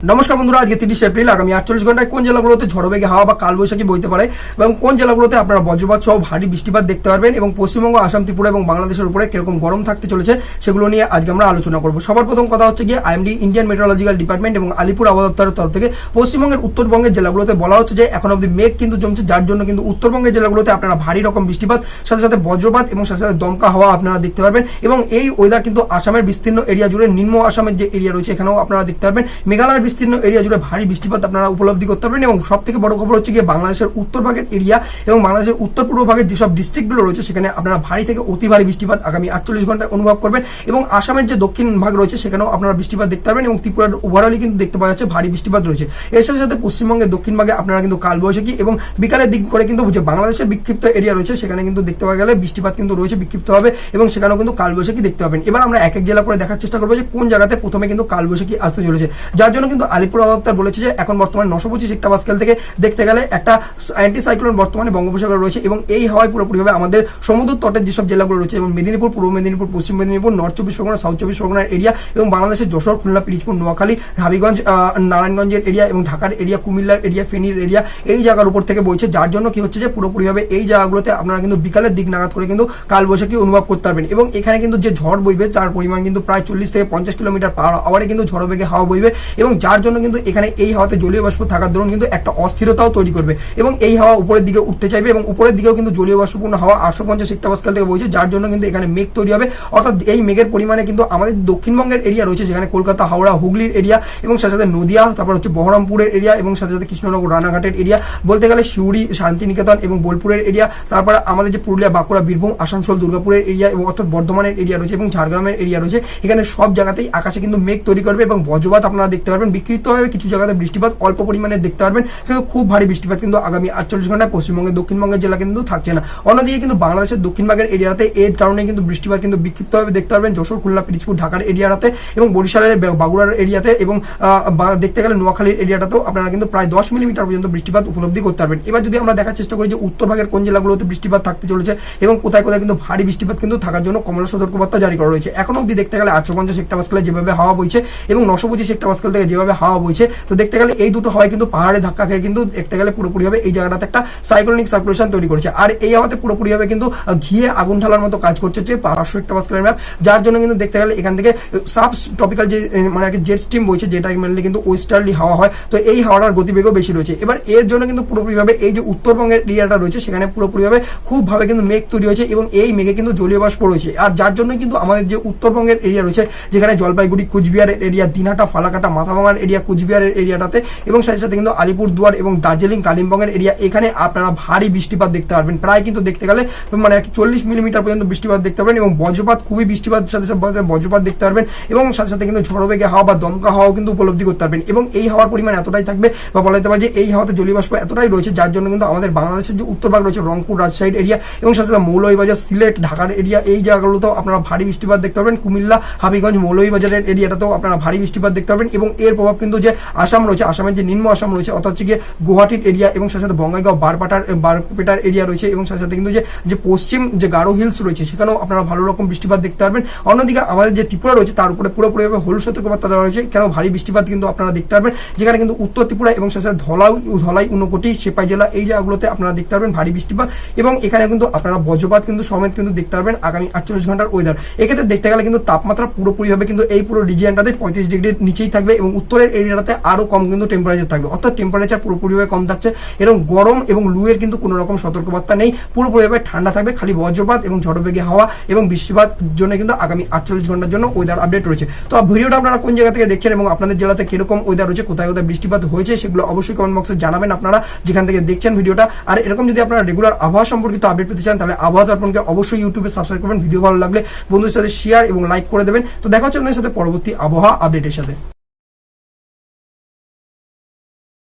নমস্কার বন্ধুরা, আজকে 30 এপ্রিল আগামী 48 ঘন্টায় কোন জেলাগুলোতে ঝড়বেগে হাওয়া বা কালবৈশাখী বইতে পারে এবং কোন জেলাগুলোতে আপনারা বজ্রপাত সহ ভারী বৃষ্টিপাত দেখতে পারবেন এবং পশ্চিমবঙ্গ, আসাম, ত্রিপুরা এবং বাংলাদেশের উপরে কিরকম গরম থাকতে চলেছে সেগুলো নিয়ে আজকে আমরা আলোচনা করব। সবার প্রথম কথা হচ্ছে গিয়ে আইএমডি ইন্ডিয়ান মেট্রোলজিক্যাল ডিপার্টমেন্ট এবং আলিপুর আবহাওয়া দপ্তরের তরফ থেকে পশ্চিমবঙ্গের উত্তরবঙ্গের জেলাগুলোতে বলা হচ্ছে যে এখন অব্দি মেঘ কিন্তু জমছে, যার জন্য কিন্তু উত্তরবঙ্গের জেলাগুলোতে আপনারা ভারী রকম বৃষ্টিপাত সাথে সাথে বজ্রপাত এবং সাথে সাথে দমকা হাওয়া আপনারা দেখতে পারবেন এবং এই ওয়েদার কিন্তু আসামের বিস্তীর্ণ এরিয়া জুড়ে, নিম্ন আসামের যে এরিয়া রয়েছে এখানেও আপনারা দেখতে পারবেন, মেঘালয়ের বিস্তীর্ণ এরিয়া জুড়ে ভারী বৃষ্টিপাত আপনারা উপলব্ধি করতে পারবেন। এবং সব থেকে বড় খবর হচ্ছে গিয়ে বাংলাদেশের উত্তর ভাগের এরিয়া এবং বাংলাদেশের উত্তর পূর্ব ভাগের যেসব ডিস্ট্রিক্টগুলো রয়েছে সেখানে আপনারা ভারী থেকে অতি ভারী বৃষ্টিপাত আগামী 48 ঘন্টায় অনুভব করবেন এবং আসামের যে দক্ষিণ ভাগ রয়েছে সেখানেও আপনারা বৃষ্টিপাত দেখতে পারবেন এবং ত্রিপুরার ওভারঅলই কিন্তু দেখতে পাওয়া যাচ্ছে ভারী বৃষ্টিপাত রয়েছে। এর সাথে সাথে পশ্চিমবঙ্গের দক্ষিণ ভাগে আপনারা কিন্তু কালবৈশাখী এবং বিকালের দিক করে কিন্তু যে বাংলাদেশের বিক্ষিপ্ত এরিয়া রয়েছে সেখানে কিন্তু দেখতে পাওয়া গেলে বৃষ্টিপাত কিন্তু রয়েছে বিক্ষিপ্তভাবে এবং সেখানেও কিন্তু কালবৈশাখী দেখতে পাবেন। এবার আমরা এক এক জেলা করে দেখার চেষ্টা করবো যে কোন জায়গাতে প্রথমে কিন্তু কালবৈশাখী আসতে চলেছে, যার জন্য কিন্তু আলিপুর আবহাওয়া দপ্তর বলেছে যে এখন বর্তমানে 925 হেক্টোপাস্কেল থেকে দেখতে গেলে একটা অ্যান্টি সাইক্লোন বর্তমানে বঙ্গোপসাগরে রয়েছে এবং এই হাওয়ায় পুরোপুরিভাবে আমাদের সমুদ্র তটের যেসব জেলাগুলো রয়েছে এবং মেদিনীপুর, পূর্ব মেদিনীপুর, পশ্চিম মেদিনীপুর, নর্থ 24 পরগনা, সাউথ 24 পরগনার এরিয়া এবং বাংলাদেশের যশোর, খুলনা, পিরিজপুর, নোয়াখালী, হাবিগঞ্জ, নারায়ণগঞ্জের এরিয়া এবং ঢাকার এরিয়া, কুমিল্লার এরিয়া, ফেনীর এরিয়া এই জায়গার উপর থেকে বইছে, যার জন্য কি হচ্ছে যে পুরোপুরিভাবে এই জায়গাগুলোতে আপনারা কিন্তু বিকালের দিক নাগাদ করে কিন্তু কালবৈশাখী অনুভব করতে পারবেন এবং এখানে কিন্তু যে ঝড় বইবে তার পরিমাণ কিন্তু প্রায় 40 থেকে 50 কিলোমিটার পার আওয়ারে কিন্তু ঝড় বেগে হাওয়া বইবে এবং যার জন্য কিন্তু এখানে এই হাওয়াতে জলীয় বাষ্প থাকার দরুন কিন্তু একটা অস্থিরতাও তৈরি করবে এবং এই হাওয়া উপরের দিকে উঠতে চাইবে এবং উপরের দিকেও কিন্তু জলীয় বাষ্পপূর্ণ হাওয়া 850 হেক্টোপাস্কেল থেকে বইছে, যার জন্য কিন্তু এখানে মেঘ তৈরি হবে। অর্থাৎ এই মেঘের পরিমাণে কিন্তু আমাদের দক্ষিণবঙ্গের এরিয়া রয়েছে যেখানে কলকাতা, হাওড়া, হুগলির এরিয়া এবং সাথে সাথে নদিয়া, তারপর হচ্ছে বহরমপুরের এরিয়া এবং সাথে সাথে কৃষ্ণনগর, রানাঘাটের এরিয়া, বলতে গেলে সিউড়ি, শান্তিনিকেতন এবং বোলপুরের এরিয়া, তারপরে আমাদের যে পুরুলিয়া, বাঁকুড়া, বীরভূম, আসানসোল, দুর্গাপুরের এরিয়া এবং অর্থাৎ বর্ধমানের এরিয়া রয়েছে এবং ঝাড়গ্রামের এরিয়া রয়েছে, এখানে সব জায়গাতেই আকাশে কিন্তু মেঘ তৈরি করবে এবং বজ্রপাত আপনারা দেখতে পারবেন। বিক্ষিপ্তভাবে কিছু জায়গাতে বৃষ্টিপাত অল্প পরিমাণে দেখতে পারবেন, কিন্তু খুব ভারী বৃষ্টিপাত কিন্তু আগামী 48 ঘন্টায় পশ্চিমবঙ্গের দক্ষিণবঙ্গের জেলা কিন্তু থাকছে না। অন্যদিকে কিন্তু বাংলাদেশের দক্ষিণ ভাগের এরিয়াতে এর কারণে কিন্তু বৃষ্টিপাত কিন্তু বিক্ষিপ্তভাবে দেখতে পারবেন যশোর, খুলনা, পিরিজপুর, ঢাকার এরিয়াতে এবং বরিশালের বাগুড়ার এরিয়াতে এবং দেখতে গেলে নোয়াখালীর এরিয়াটাতেও আপনারা কিন্তু প্রায় 10 মিলিমিটার পর্যন্ত বৃষ্টিপাত উপলব্ধি করতে পারবেন। এবার যদি আমরা দেখার চেষ্টা করি যে উত্তর ভাগের কোন জেলাগুলোতে বৃষ্টিপাত থাকতে চলেছে এবং কোথায় কোথায় কিন্তু ভারী বৃষ্টিপাত কিন্তু থাকার জন্য কমলা সতর্কবার্তা জারি করা রয়েছে। এখন অব্দি দেখতে গেলে 850 হেক্টোপাস্কেলে যেভাবে হাওয়া বইছে এবং 925 হেক্টোপাস্কেল থেকে যেভাবে হাওয়া বইছে, তো দেখতে গেলে এই দুটো হয় কিন্তু পাহাড়ে ধাক্কা খেয়ে কিন্তু দেখতে গেলে পুরোপুরিভাবে এই জায়গাটাতে একটা সাইক্লোনিক সার্কুলেশন তৈরি করেছে আর এই হাওয়াতে পুরোপুরিভাবে কিন্তু ঘিয়ে আগুন ঢালার মতো কাজ করছে 500 হেক্টোপাস্কেলের ম্যাপ, যার জন্য কিন্তু দেখতে গেলে এখান থেকে সাব টপিক্যাল যে মানে জেট স্ট্রিম বইছে যেটা মেনলি কিন্তু ওয়েস্টার্লি হাওয়া হয়, তো এই হাওয়ার গতিবেগও বেশি রয়েছে। এবার এর জন্য কিন্তু পুরোপুরিভাবে এই যে উত্তরবঙ্গের এরিয়াটা রয়েছে সেখানে পুরোপুরিভাবে খুব ভাবে কিন্তু মেঘ তৈরি হয়েছে এবং এই মেঘে কিন্তু জলীয় বাষ্প রয়েছে আর যার জন্য কিন্তু আমাদের যে উত্তরবঙ্গের এরিয়া রয়েছে যেখানে জলপাইগুড়ি, কুচবিহারের এরিয়া, দিনহাটা, ফালাকাটা, মাথাভাঙার এরিয়া, কুচবিহারের এরিয়াটাতে এবং সাথে সাথে কিন্তু আলিপুরদুয়ার এবং দার্জিলিং, কালিম্পংয়ের এরিয়া, এখানে আপনারা ভারী বৃষ্টিপাত দেখতে পারবেন। প্রায় কিন্তু দেখতে গেলে মানে 40 মিলিমিটার পর্যন্ত বৃষ্টিপাত দেখতে পারবেন এবং বজ্রপাত, খুবই বৃষ্টিপাত সাথে সাথে বজ্রপাত দেখতে পারবেন এবং সাথে সাথে কিন্তু ঝড় বেগে হাওয়া বা দমকা হাওয়াও কিন্তু উপলব্ধি করতে পারবেন এবং এই হাওয়ার পরিমাণ এতটাই থাকবে বা বলা যেতে পারে যে এই হাওয়াতে জলীয় বাষ্প এতটাই রয়েছে যার জন্য কিন্তু আমাদের বাংলাদেশের যে উত্তরভাগ রয়েছে রংপুর, রাজশাহীর এরিয়া এবং সাথে সাথে মৌলভীবাজার, সিলেট, ঢাকার এরিয়া এই জায়গাগুলোতেও আপনারা ভারী বৃষ্টিপাত দেখতে পারবেন। কুমিল্লা, হাবিগঞ্জ, মৌলভীবাজারের এরিয়াটাতেও আপনারা ভারী বৃষ্টিপাত দেখতে পারবেন এবং এর প্রভাব কিন্তু যে আসাম রয়েছে, আসামের যে নিম্ন আসাম রয়েছে অর্থাৎ হচ্ছে গিয়ে গুয়াহাটির এরিয়া এবং সাথে সাথে বঙ্গাইগাঁও, বারপেটার এরিয়া রয়েছে এবং সাথে সাথে কিন্তু যে পশ্চিম যে গারো হিলস রয়েছে সেখানেও আপনারা ভালো রকম বৃষ্টিপাত দেখতে পারবেন। অন্যদিকে আমাদের যে ত্রিপুরা রয়েছে তার উপরে পুরোপুরিভাবে হলুদ সতর্কবার্তা দেওয়া রয়েছে, কেন ভারী বৃষ্টিপাত কিন্তু আপনারা দেখতে পারবেন, যেখানে কিন্তু উত্তর ত্রিপুরা এবং সাথে সাথে ধলাই, ঊনকোটি, সেপাই জেলা এই জায়গাগুলোতে আপনারা দেখতে পারবেন ভারী বৃষ্টিপাত এবং এখানে কিন্তু আপনারা বজ্রপাত কিন্তু সমেত কিন্তু দেখতে পারবেন আগামী 48 ঘন্টার ওয়েদার। এক্ষেত্রে দেখতে গেলে কিন্তু তাপমাত্রা পুরোপুরিভাবে কিন্তু এই পুরো রিজিয়নটাতে 35 ডিগ্রির নিচেই থাকবে এবং উত্তরের এরিয়াটাতে আরো কম কিন্তু টেম্পারেচার থাকবে, অর্থাৎ টেম্পারেচার পুরোপুরিভাবে কম থাকছে এবং গরম এবং লুয়ের কিন্তু কোনো রকম সতর্কবার্তা নেই, পুরোপুরিভাবে ঠান্ডা থাকবে, খালি বজ্রপাত এবং ঝড়বেগে হাওয়া এবং বৃষ্টিপাত জন্য কিন্তু আগামী 48 ঘন্টার জন্য ওয়েদার আপডেট রয়েছে। তো ভিডিওটা আপনারা কোন জায়গা থেকে দেখছেন এবং আপনাদের জেলাতে কিরকম ওয়েদার রয়েছে, কোথায় কোথায় বৃষ্টিপাত হয়েছে সেগুলো অবশ্যই কমেন্ট বক্সে জানাবেন আপনারা যেখান থেকে দেখছেন ভিডিওটা। আর এরকম যদি আপনারা রেগুলার আবহাওয়া সম্পর্কিত আপডেট পেতে চান তাহলে আবহাওয়া দর্পণকে অবশ্যই ইউটিউবে সাবস্ক্রাইব করবেন, ভিডিও ভালো লাগলে বন্ধুদের সাথে শেয়ার এবং লাইক করে দেবেন। তো দেখা হচ্ছে আপনাদের সাথে পরবর্তী আবহাওয়া আপডেটের সাথে।